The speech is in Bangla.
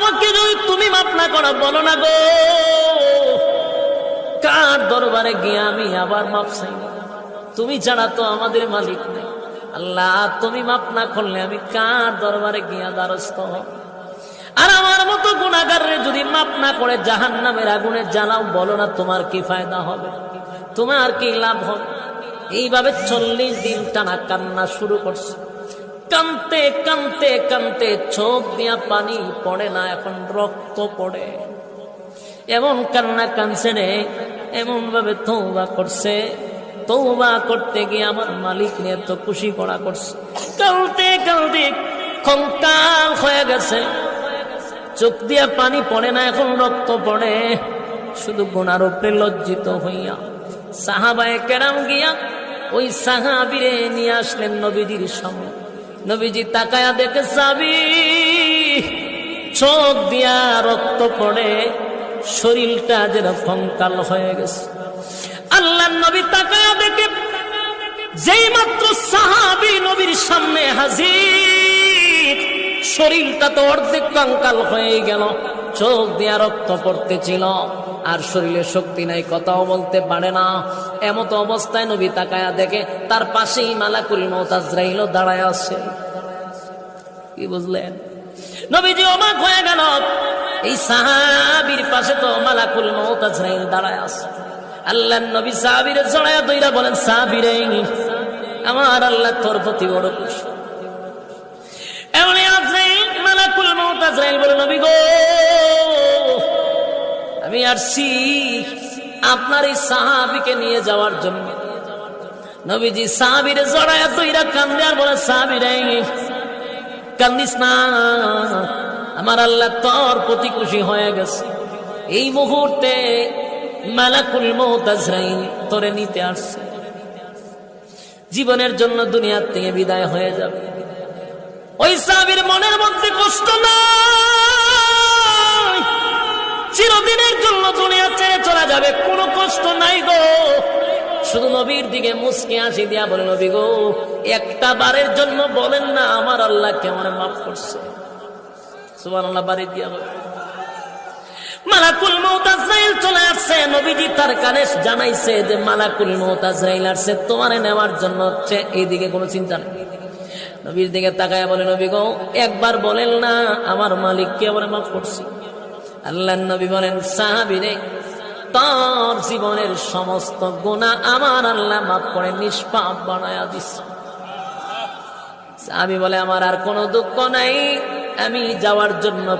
আমাকে যদি তুমি মাফ না করো, বলো না গো কার দরবারে গিয়ে আমি আবার মাফ চাই? তুমি ছাড়া তো আমাদের মালিক নেই। আল্লাহ তুমি মাফ না করলে আমি কার দরবারে গিয়া দ্বারস্থ হব? আর আমার মতো গুনাহগাররে যদি মাফ না করে জাহান্নামের আগুনে জ্বালাও, বলো না তোমার কি ফায়দা হবে, তোমার কি লাভ হবে? এইভাবে 40 দিন টানা কান্না শুরু করছে। কানতে কানতে কানতে চোখ দিয়া পানি পড়ে না, এখন রক্ত পড়ে। এমন কান্না কানছে রে, এমন ভাবে তওবা করছে, তওবা করতে গিয়ে আমার মালিক নিয়ে তো খুশি করা করছে। কালতে কালতে কঙ্কাল হয়ে গেছে, চোখ দিয়া পানি পড়ে না, এখন রক্ত পড়ে। শুধু গুনার উপরে লজ্জিত হইয়া সাহাবায়ে কেরাম গিয়া ওই সাহাবীরে নিয়ে আসলেন নবীজির সামনে। নবীজি তাকায়া দেখে সাহাবী চোখ দিয়া রক্ত পড়ে, শরীরটা যেন কঙ্কাল হয়ে গেছে। আল্লাহর নবী তাকায়া দেখে যেই মাত্র সাহাবী নবীর সামনে হাজির, শরীরটা তো অর্ধেক কঙ্কাল হয়ে গেল, চোখ দিয়া রক্ত পড়তেছিল, আর শরীরে শক্তি নাই, কথাও বলতে পারে না। এমত অবস্থায় নবী তাকায়া দেখে তার পাশেই মালাকুল মউত আজরাইল দাঁড়ায় আছে। কি বুঝলেন? নবীজি অবাক হয়ে গেল, এই সাহাবীর পাশে তো মালাকুল মউত আজরাইল দাঁড়ায় আছে। আল্লাহর নবী সাহাবীরে জড়ায়া ধইরা বলেন, সাহাবীরে আমার আল্লাহ তোর প্রতি বড় খুশি। এমন আজরাইল মালাকুল মউত আজরাইল বলে, নবী গো আমি আসছি আপনার এই সাহাবীকে নিয়ে যাওয়ার জন্য। নবীজি সাহাবীরে জড়ায়া ধইরা কান্দে আর বলে, সাহাবীরে কান্দিস না, আমার আল্লাহ তোর প্রতি খুশি হয়ে গেছে। এই মুহূর্তে মালাকুল মউত আজরাইল তোরে নিতে আসছে, জীবনের জন্য দুনিয়ার থেকে বিদায় হয়ে যাবে। ওই সাহাবীর মনের মধ্যে কষ্ট নাই, চিরদিনের জন্য দুনিয়া ছেড়ে চলে যাবে, কোনো কষ্ট নাই গো। শুধু নবীর দিকে মুস্কি হাসি দিয়া বলে, নবী গো একটা বারের জন্য বলেন না আমার আল্লাহ কেমন মাফ করছে। সুবহানাল্লাহ, বাড়ি দিয়া বলে। মালাকুল মউত আজরাইল চলে আসছে। নবীজি তার কানে জানাইছে যে মালাকুল মউত আজরাইল আসছে তোমারে নেওয়ার জন্য, হচ্ছে এইদিকে কোনো চিন্তা নেই। নবীর দিকে তাকায়া বলে, নবী গো একবার বলেন না আমার মালিক কেমন মাফ করছে। আল্লাহর নবী বলেন, সাহাবীরে তোর জীবনের সমস্ত গুনাহ আমার আল্লাহ মাফ করে নিষ্পাপ বানায়া দিছে। সাহাবী বলে, আমার আর কোনো দুঃখ নাই, আমি যাওয়ার জন্য